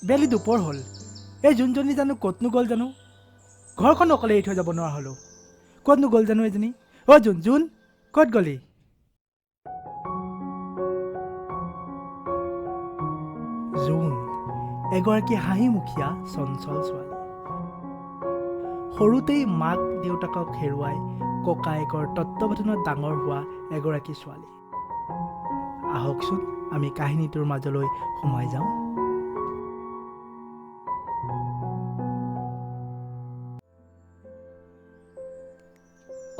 বেলি দুপৰ হ'ল। এই যোনজনী জানো ক'তনো গ'ল জানো, ঘৰখন অকলে এৰি থৈ যাব নোৱাৰা হ'লো। ক'তনো গ'ল জানো এজনী? অ' জোন জোন, ক'ত গ'লি? জোন এগৰাকী হাঁহিমুখীয়া চঞ্চল ছোৱালী। সৰুতেই মাক দেউতাকক হেৰুৱাই ককায়েকৰ তত্বাৱধানত ডাঙৰ হোৱা এগৰাকী ছোৱালী। আহকচোন আমি কাহিনীটোৰ মাজলৈ সোমাই যাওঁ।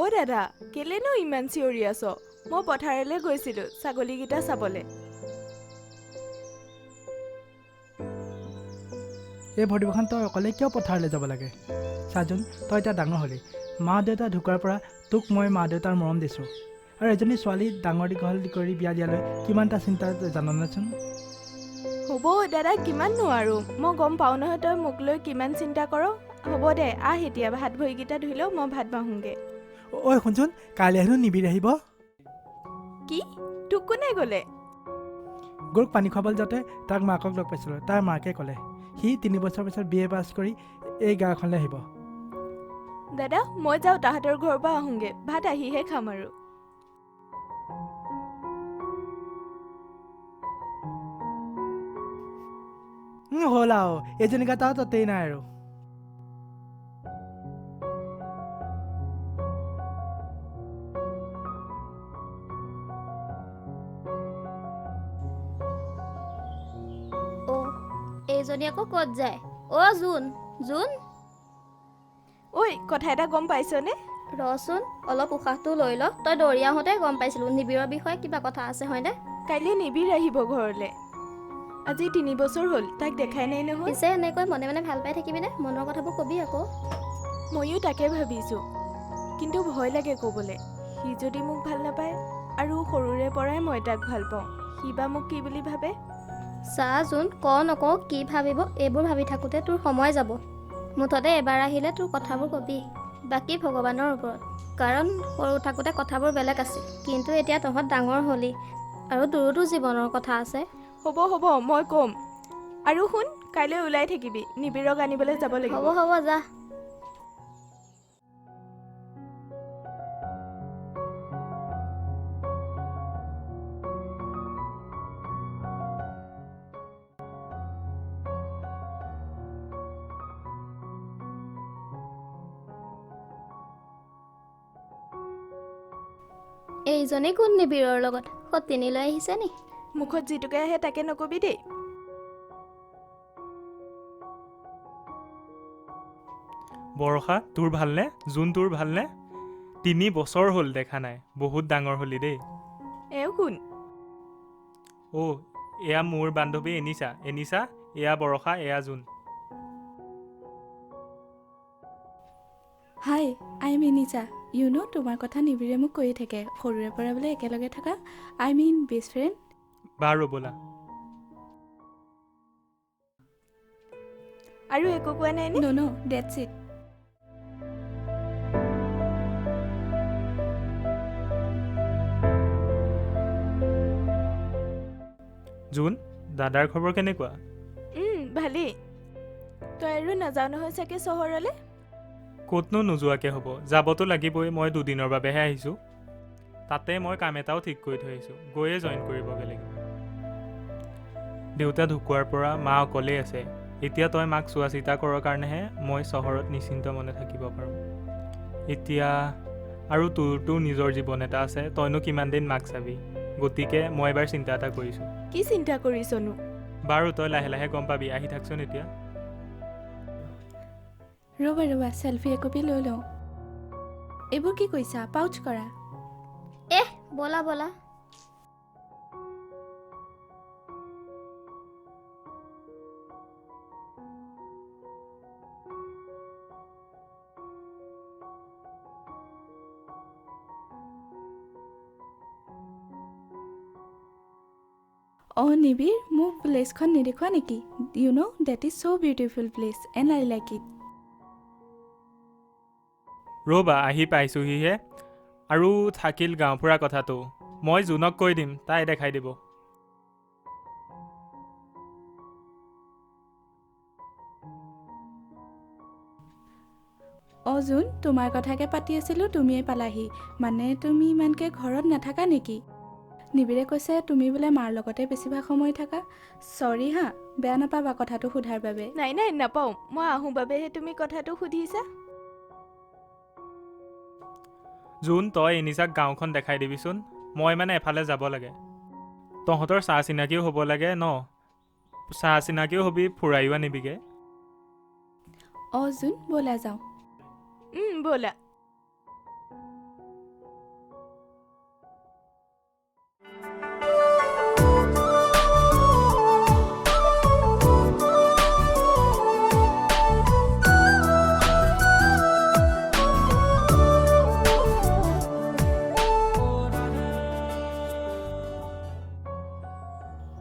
অ' দাদা, কেলেনো ইমান চিঞৰি আছ? মই পথাৰলৈ গৈছিলোঁ ছাগলীকেইটা চাবলৈ। এই ভৰিবখন তই অকলে কিয় পথাৰলৈ যাব লাগে? চাচোন, তই এতিয়া ডাঙৰ হ'লি। মা দেউতা ঢুকোৱাৰ পৰা তোক মই মা দেউতাৰ মৰম দিছোঁ, আৰু এজনী ছোৱালী ডাঙৰ দীঘল কৰি বিয়া দিয়ালৈ কিমানটা চিন্তা জাননেচোন। হ'ব দাদা, কিমাননো আৰু মই গম পাওঁ নহয় তই মোক লৈ কিমান চিন্তা কৰ। হ'ব দে, আহ এতিয়া ভাত ভৰিকেইটা ধুই লওঁ, মই ভাত বাঢ়োঁগৈ। ঐ শুনচোন, কাইলৈ হেনো নিবিড় আহিব। কি? তোক কোনে ক'লে? গৰুক পানী খুৱাবলৈ যাওঁতে তাক মাকক লগ পাইছিলোঁ। তাৰ মাকে ক'লে সি 3 বছৰ পিছত BA পাছ কৰি এই গাঁওখনলৈ আহিব। দাদা, মই যাওঁ তাহাঁতৰ ঘৰৰ পৰা আহোঁগৈ, ভাত আহিহে খাম আৰু। হ'ল আৰু এজনী গাত আৰু তাতেই নাই আৰু। অ' এইজনী আকৌ ক'ত যায়? অ' জোন জোন, ঐ কথা এটা গম পাইছনে? ৰচোন অলপ উশাহটো লৈ ল। তই দৌৰি আহোঁতে গম পাইছিলোঁ নিবিড়ৰ বিষয়ে কিবা কথা আছে হয়নে? কাইলৈ নিবিড় আহিব ঘৰলৈ। আজি 3 বছৰ হ'ল, তাক দেখাই নাই নহয়। পিছে এনেকৈ মনে মনে ভাল পাই থাকিবিনে? মনৰ কথাবোৰ কবি আকৌ। ময়ো তাকে ভাবিছোঁ, কিন্তু ভয় লাগে ক'বলৈ। সি যদি মোক ভাল নাপায়, আৰু সৰুৰে পৰাই মই তাক ভাল পাওঁ, সি বা মোক কি বুলি ভাবে? চা জোন, নকওঁ কি ভাবিব, এইবোৰ ভাবি থাকোঁতে তোৰ সময় যাব। মুঠতে এবাৰ আহিলে তোৰ কথাবোৰ কবি, বাকী ভগৱানৰ ওপৰত। কাৰণ সৰু থাকোঁতে কথাবোৰ বেলেগ আছিল, কিন্তু এতিয়া তহঁত ডাঙৰ হ'লি আৰু তোৰোতো জীৱনৰ কথা আছে। হ'ব হ'ব, মই ক'ম। আৰু শুন, কাইলৈ ওলাই থাকিবি, নিবিড়ক আনিবলৈ যাব লাগিব। হ'ব হ'ব, যা। এইজনী কোন নিবিড়ৰ লগত সতিনী লৈ আহিছে নি? মুখত যিটোকে আহে তাকে নকবি দেই। বৰষা, তোৰ ভালনে? জোন তোৰ ভালনে? 3 বছৰ হ'ল দেখা নাই, বহুত ডাঙৰ হ'লি দেই। এওঁ কোন? অ' এয়া মোৰ বান্ধৱী এনিছা। এনিছা, এয়া বৰষা, এয়া জোন। হাই, আই এম এনিছা। তোমাৰ কথা নিবিড়ে মোক কৈ থাকে, সৰুৰে পৰা বোলে একেলগে থকা, আই মিন বেষ্ট ফ্ৰেণ্ড। বাৰু ব'লা। আৰু একো কোৱা নাই নে? ন' ডেটছ ইট। জোন, দাদাৰ খবৰ কেনেকুৱা? ভালেই। তই আৰু নাযাওঁ নহয় চাগে চহৰলৈ? ক'তনো নোযোৱাকৈ হ'ব, যাবতো লাগিবই। মই 2 দিনৰ বাবেহে আহিছোঁ। তাতে মই কাম এটাও ঠিক কৰি থৈ আহিছোঁ, গৈয়ে জইন কৰিবগৈ লাগিব। দেউতা ঢুকোৱাৰ পৰা মা অকলেই আছে। এতিয়া তই মাক চোৱা চিতা কৰাৰ কাৰণেহে মই চহৰত নিশ্চিন্ত মনে থাকিব পাৰোঁ। এতিয়া আৰু তোৰতো নিজৰ জীৱন এটা আছে, তইনো কিমান দিন মাক চাবি। গতিকে মই এবাৰ চিন্তা এটা কৰিছোঁ। কি চিন্তা কৰিছনো? বাৰু তই লাহে লাহে গম পাবি, আহি থাকচোন এতিয়া। ৰ'বা চেলফি একপি লৈ লওঁ। এইবোৰ কি কৈছা? পাউচ কৰা। বলা বলা। অঁ নিবিড়, মোক প্লেচখন নেদেখুৱা নেকি? That is so' beautiful place and I like it. ৰ'বা, আহি পাইছোঁহিহে। আৰু থাকিল গাঁও ফুৰা কথাটো, মই জোনক কৈ দিম, তাই দেখাই দিব। জোন, তোমাৰ কথাকে পাতি আছিলোঁ, তুমিয়ে পালাহি। মানে তুমি ইমানকৈ ঘৰত নাথাকা নেকি? নিবিৰে কৈছে তুমি বোলে মাৰ লগতে বেছিভাগ সময় থাকা। চৰি হা, বেয়া নাপাবা কথাটো সোধাৰ বাবে। নাই নাই, নাপাওঁ। মই আহোঁ বাবেহে তুমি কথাটো সুধিছা। জোন, তই এনিচাক গাঁওখন দেখাই দিবিচোন। মই মানে এফালে যাব লাগে। তহঁতৰ চাহ চিনাকিও হ'ব লাগে ন? চাহ চিনাকিও হবি, ফুৰাইও আনিবিগে। জোন, ব'লা যাওঁ। ব'লা।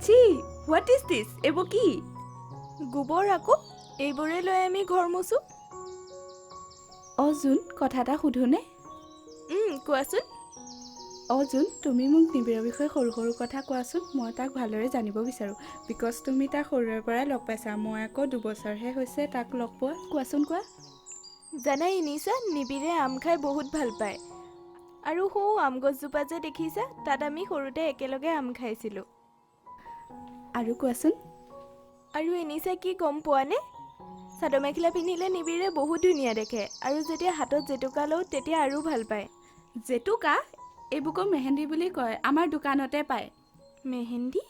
ছি, হোৱাট ইজ দিছ? এইবোৰ কি? গোবৰ আকৌ, এইবোৰে লৈ আমি ঘৰ মোচোঁ। জোন, কথা এটা সোধোনে? কোৱাচোন। জোন, তুমি মোক নিবিৰৰ বিষয়ে সৰু সৰু কথা কোৱাচোন। মই তাক ভালদৰে জানিব বিচাৰোঁ। বিকজ তুমি তাক সৰুৰে পৰাই লগ পাইছা। মই আকৌ 2 বছৰহে হৈছে তাক লগ পোৱা। কোৱাচোন কোৱা। জানাই নিছা, নিবিৰে আম খাই বহুত ভাল পায়। আৰু সৌ আম গছজোপা যে দেখিছা, তাত আমি সৰুতে একেলগে আম খাইছিলোঁ। আৰু কোৱাচোন। আৰু এনিছা কি গম পোৱানে? চাদৰ মেখেলা পিন্ধিলে নিবিৰে বহুত ধুনীয়া দেখে। আৰু যেতিয়া হাতত জেতুকা লওঁ তেতিয়া আৰু ভাল পায়। জেতুকা? এইবোৰকো মেহেন্দি বুলি কয়। আমাৰ দোকানতে পায়। মেহেন্দি?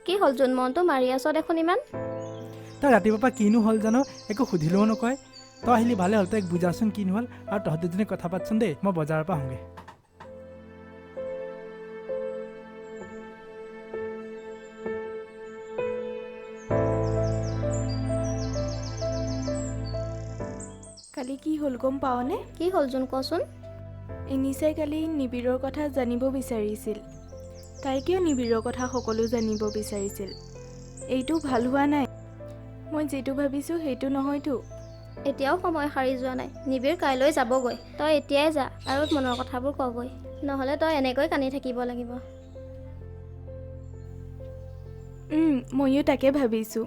কি হ'ল জোন, মনটো মাৰি আছ দেখোন ইমান? তই ৰাতিপুৱাৰ পৰা কিনো হ'ল জানো, একো সুধিলেও নকয়। তই আহিলি ভালে হ'ল, তাইক বুজাচোন কিনো হ'ল। আৰু তহঁত দুজনী কথা পাতচোন দেই, মই বজাৰৰ পৰা আহোঁগৈ। কালি কি হ'ল গম পাৱনে? কি হ'ল জোন, কচোন। এনিচাই কালি নিবিৰৰ কথা জানিব বিচাৰিছিল। তাই কিয় নিবিৰৰ কথা সকলো জানিব বিচাৰিছিল? এইটো ভাল হোৱা নাই। মই যিটো ভাবিছোঁ সেইটো নহয়তো। এতিয়াও সময় সাৰি যোৱা নাই। নিবিৰ কাইলৈ যাবগৈ। তই এতিয়াই যা আৰু মনৰ কথাবোৰ কগৈ। নহ'লে তই এনেকৈ কান্দি থাকিব লাগিব। ময়ো তাকে ভাবিছোঁ।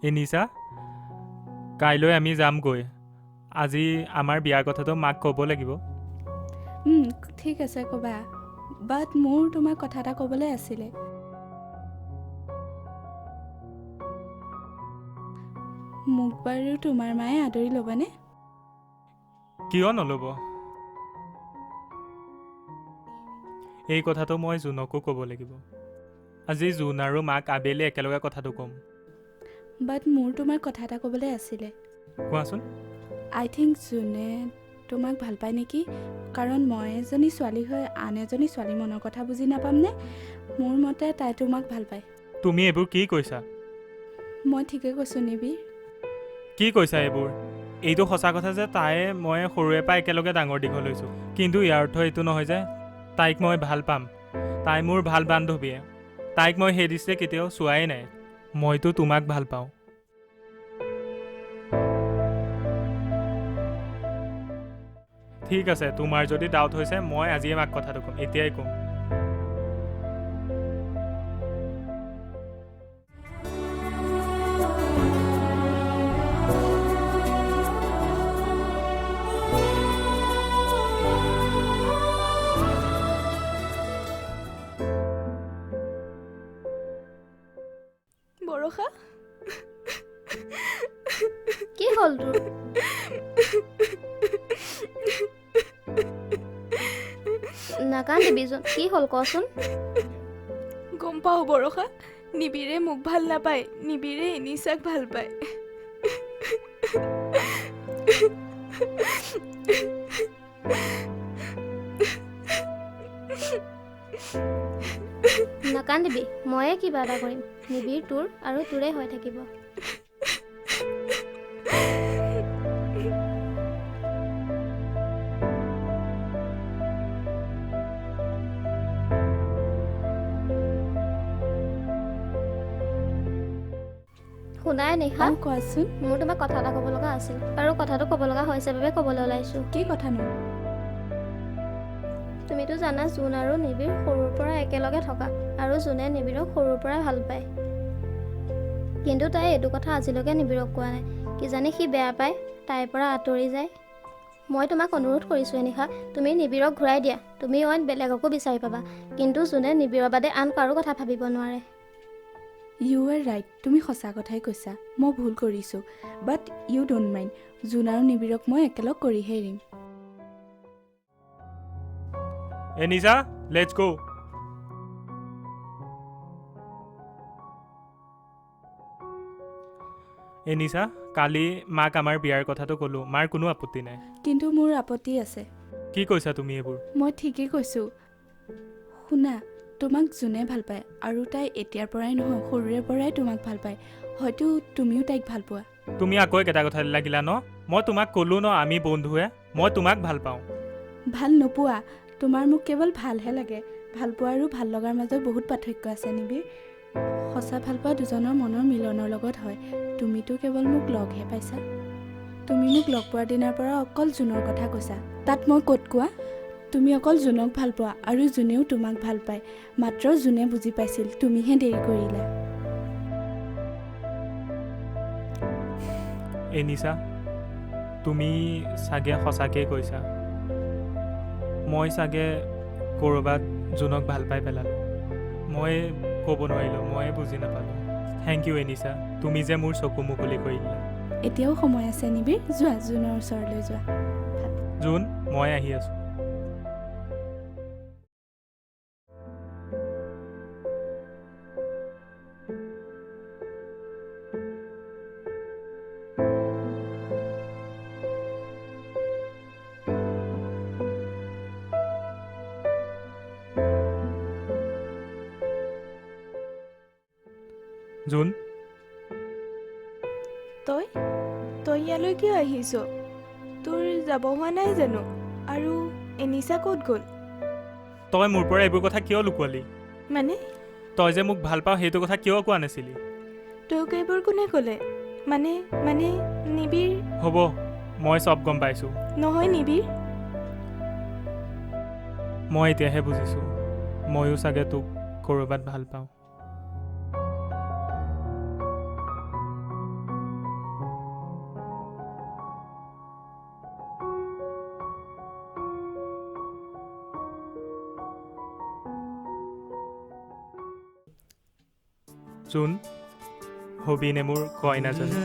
এনিছা, কাইলৈ আমি যামগৈ। আজি আমাৰ বিয়াৰ কথাটো মাক ক'ব লাগিব। ঠিক আছে ক'বা। বাট মোৰ তোমাক কথা এটা ক'বলৈ আছিলে। মোক বাৰু তোমাৰ মায়ে আদৰি ল'বনে? কিয় নল'ব? এই কথাটো মই জোনকো ক'ব লাগিব। আজি জোন আৰু মাক আবেলি একেলগে কথাটো ক'ম। বাট মোৰ তোমাক কথা এটা ক'বলৈ আছিলে। কোৱাচোন। আই থিংক জোনে তোমাক ভাল পায় নেকি? কাৰণ মই এজনী ছোৱালী হৈ আন এজনী ছোৱালী মনৰ কথা বুজি নাপামনে? মোৰ মতে তাই তোমাক ভাল পায়। তুমি এইবোৰ কি কৈছা? মই ঠিকে কৈছোঁ নিবিৰ। কি কৈছা এইবোৰ? এইটো সঁচা কথা যে মই সৰুৰে পৰা একেলগে ডাঙৰ দীঘল হৈছোঁ। কিন্তু ইয়াৰ অৰ্থ এইটো নহয় যে তাইক মই ভাল পাম। তাই মোৰ ভাল বান্ধৱীয়ে। তাইক মই সেই দৃষ্টিৰে কেতিয়াও চোৱাই নাই। মইতো তোমাক ভাল পাওঁ। ঠিক আছে, তোমাৰ যদি ডাউট হৈছে মই আজিয়ে মাক কথাটো ক'ম, এতিয়াই ক'ম। বৰষা, কি হ'ল তোৰ? নাকান্দিবি জোন, কি হ'ল কচোন। গম পাওঁ বৰষা, নিবিৰে মোক ভাল নাপায়। নিবিৰে এনিচাক ভাল পায়। নাকান্দিবি, ময়ে কিবা এটা কৰিম। নিবিড় তোৰ আৰু তোৰে হৈ থাকিব। শুনাই নিশা, আৰু কোৱাচোন মোৰ তোমাক কথা এটা ক'ব লগা আছিল, আৰু কথাটো ক'ব লগা হৈছে বাবে ক'বলৈ ওলাইছোঁ। কি কথানো? তুমিতো জানা জোন আৰু নিবিড় সৰুৰ পৰা একেলগে থকা, আৰু জোনে নিবিড়ক সৰুৰ পৰাই ভাল পায়। কিন্তু তাই এইটো কথা আজিলৈকে নিবিড়ক কোৱা নাই। কিজানি সি বেয়া পায়, তাইৰ পৰা আঁতৰি যায়। মই তোমাক অনুৰোধ কৰিছোঁ নিশা, তুমি নিবিড়ক ঘূৰাই দিয়া। তুমি অইন বেলেগকো বিচাৰি পাবা, কিন্তু জোনে নিবিড়ৰ বাদে আন কাৰো কথা ভাবিব নোৱাৰে। ইউ আৰ ৰাইট, তুমি সঁচা কথাই কৈছা। মই ভুল কৰিছোঁ, বাট ইউ ডোণ্ট মাইণ্ড। জোন আৰু নিবিড়ক মই একেলগ কৰিহে এৰিম। নিশা, লেটছ গো। নিশা, কালি মাক আমাৰ বিয়াৰ কথাটো ক'লোঁ, মাৰ কোনো আপত্তি নাই। কিন্তু মোৰ আপত্তি আছে। কি কৈছা তুমি এইবোৰ? মই ঠিকেই কৈছোঁ। শুনা, তোমাক যোনে ভাল পায়, আৰু তাই এতিয়াৰ পৰাই নহয় সৰুৰে পৰাই তোমাক ভাল পায়। হয়তো তুমিও তাইক ভাল পোৱা। তুমি আকৌ একেটা কথাত লাগিলা ন? মই তোমাক ক'লোঁ ন আমি বন্ধুৱে, মই তোমাক ভাল পাওঁ। ভাল নোপোৱা, তোমাৰ মোক কেৱল ভালহে লাগে। ভাল পোৱা আৰু ভাল লগাৰ মাজত বহুত পাৰ্থক্য আছে নিবিড়। সঁচা ভাল পোৱা দুজনৰ মনৰ মিলনৰ লগত হয়। তুমিতো কেৱল মোক লগহে পাইছা। তুমি মোক লগ পোৱাৰ দিনাৰ পৰা অকল জোনৰ কথা কৈছা। তাত মই ক'ত কোৱা? তুমি অকল জোনক ভাল পোৱা, আৰু জোনেও তোমাক ভাল পায়। মাত্ৰ জোনে বুজি পাইছিল, তুমিহে দেৰি কৰিলা। নিশা, তুমি চাগে সঁচাকৈ কৈছা। মই চাগে ক'ৰবাত জোনক ভাল পাই পেলালোঁ। মই ক'ব নোৱাৰিলোঁ, ময়ে বুজি নাপালোঁ। থেংক ইউ নিশা, তুমি যে মোৰ চকু মুকলি কৰি দিলা। এতিয়াও সময় আছে নিবিড়, যোৱা জোনৰ ওচৰলৈ যোৱা। জোন, মই আহি আছোঁ। জোন, তই ইয়ালৈ কিয় আহিছ? তোৰ যাব হোৱা নাই জানো? আৰু এনিছা ক'ত গ'ল? তই মোৰ পৰা এইবোৰ কথা কিয় লুকুৱালি? মানে তই যে মোক ভাল পাওঁ সেইটো কথা কিয় কোৱা নাছিলি? তোক এইবোৰ কোনে ক'লে? মানে নিবিড় হ'ব, মই চব গম পাইছোঁ। নহয় নিবিড়। মই এতিয়াহে বুজিছোঁ, ময়ো চাগে তোক ক'ৰবাত ভাল পাওঁ। জোন, হবিনে মোৰ কইনাজনী।